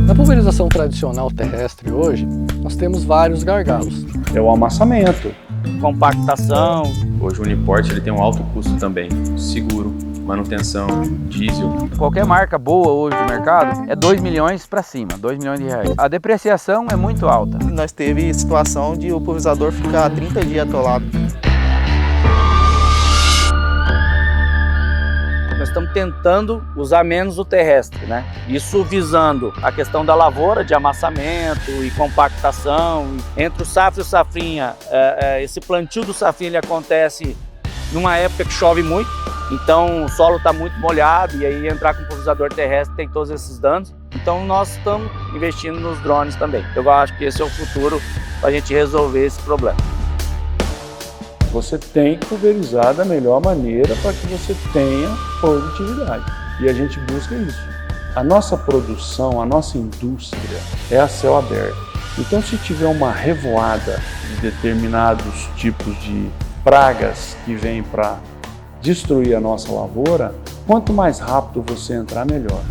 Na pulverização tradicional terrestre hoje, nós temos vários gargalos. É o amassamento. Compactação. Hoje o Uniporte ele tem um alto custo também, seguro, manutenção, diesel. Qualquer marca boa hoje no mercado é 2 milhões para cima, 2 milhões de reais. A depreciação é muito alta. Nós teve situação de o pulverizador ficar 30 dias atolado. Nós estamos tentando usar menos o terrestre, né? Isso visando a questão da lavoura, de amassamento e compactação. Entre o safra e o safrinha, esse plantio do safrinha ele acontece numa época que chove muito, então o solo está muito molhado e aí entrar com o pulverizador terrestre tem todos esses danos. Então nós estamos investindo nos drones também. Eu acho que esse é o futuro para a gente resolver esse problema. Você tem que pulverizar da melhor maneira para que você tenha produtividade. E a gente busca isso. A nossa produção, a nossa indústria é a céu aberto. Então, se tiver uma revoada de determinados tipos de pragas que vêm para destruir a nossa lavoura, quanto mais rápido você entrar, melhor.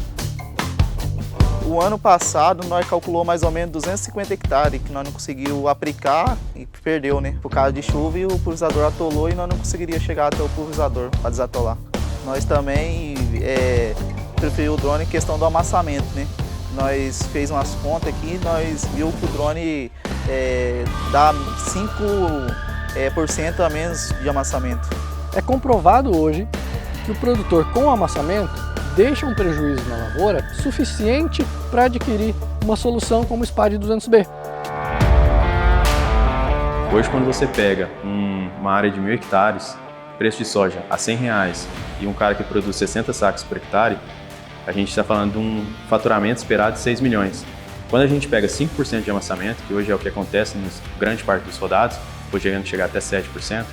O ano passado nós calculou mais ou menos 250 hectares que nós não conseguimos aplicar e perdeu, né? Por causa de chuva e o pulverizador atolou e nós não conseguiríamos chegar até o pulverizador para desatolar. Nós também preferimos o drone em questão do amassamento, né? Nós fez umas contas aqui, nós viu que o drone dá 5% a menos de amassamento. É comprovado hoje que o produtor com amassamento deixa um prejuízo na lavoura suficiente para adquirir uma solução como o SPAD 200B. Hoje quando você pega uma área de 1.000 hectares, preço de soja a R$100 e um cara que produz 60 sacos por hectare, a gente está falando de um faturamento esperado de 6 milhões. Quando a gente pega 5% de amassamento, que hoje é o que acontece em grande parte dos rodados, podendo chegar até 7%,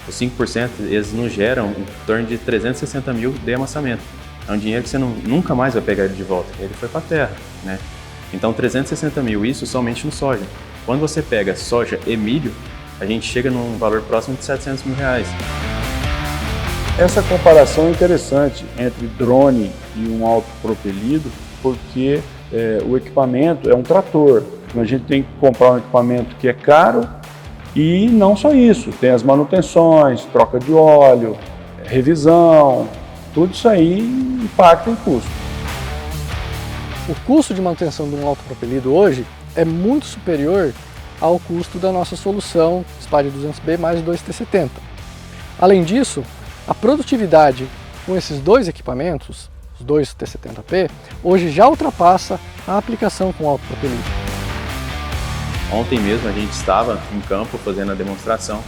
os 5% eles nos geram em torno de 360 mil de amassamento. É um dinheiro que você nunca mais vai pegar ele de volta, ele foi para a terra, né? Então 360 mil, isso somente no soja. Quando você pega soja e milho, a gente chega num valor próximo de 700 mil reais. Essa comparação é interessante entre drone e um autopropelido, porque o equipamento é um trator. A gente tem que comprar um equipamento que é caro e não só isso, tem as manutenções, troca de óleo, revisão, tudo isso aí impacta em custo. O custo de manutenção de um autopropelido hoje é muito superior ao custo da nossa solução SPAD 200B mais 2T70. Além disso, a produtividade com esses dois equipamentos, os dois T70P, hoje já ultrapassa a aplicação com autopropelido. Ontem mesmo a gente estava em campo fazendo a demonstração,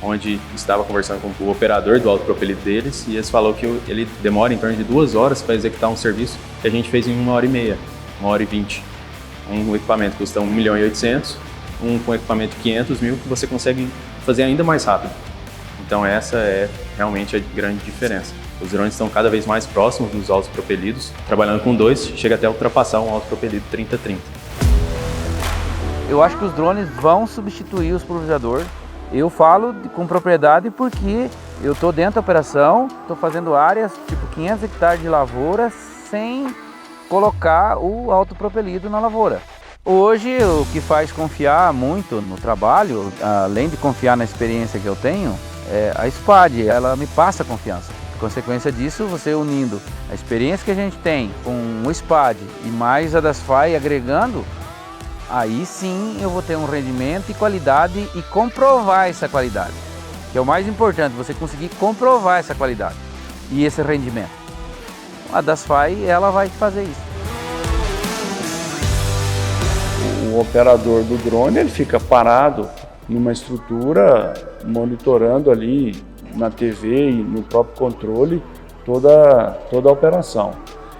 onde estava conversando com o operador do autopropelido deles e eles falou que ele demora em torno de 2 horas para executar um serviço que a gente fez em 1h30, 1h20. Um equipamento custa 1.800.000, um com equipamento de 500 mil que você consegue fazer ainda mais rápido. Então essa é realmente a grande diferença. Os drones estão cada vez mais próximos dos autopropelidos, trabalhando com dois, chega até a ultrapassar um autopropelido 30-30. Eu acho que os drones vão substituir os pulverizadores. Eu falo com propriedade porque eu estou dentro da operação, estou fazendo áreas tipo 500 hectares de lavoura sem colocar o autopropelido na lavoura. Hoje o que faz confiar muito no trabalho, além de confiar na experiência que eu tenho, é a SPAD, ela me passa confiança. Por consequência disso, você unindo a experiência que a gente tem com o SPAD e mais a DasFi agregando, aí sim eu vou ter um rendimento e qualidade e comprovar essa qualidade. Que é o mais importante, você conseguir comprovar essa qualidade e esse rendimento. A DasFi, ela vai fazer isso. O operador do drone ele fica parado numa estrutura, monitorando ali na TV e no próprio controle toda a operação.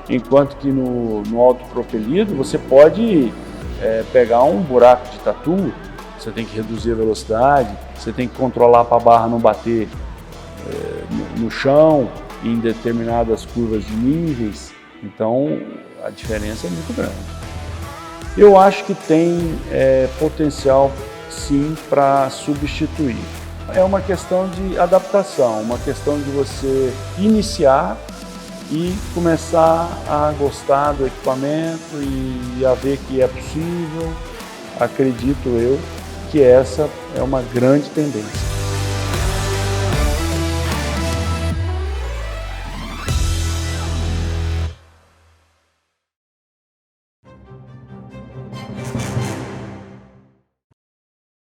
Enquanto que no autopropelido você pode pegar um buraco de tatu, você tem que reduzir a velocidade, você tem que controlar para a barra não bater no chão, em determinadas curvas de níveis, então a diferença é muito grande. Eu acho que tem potencial sim para substituir. É uma questão de adaptação, uma questão de você iniciar e começar a gostar do equipamento e a ver que é possível. Acredito eu que essa é uma grande tendência.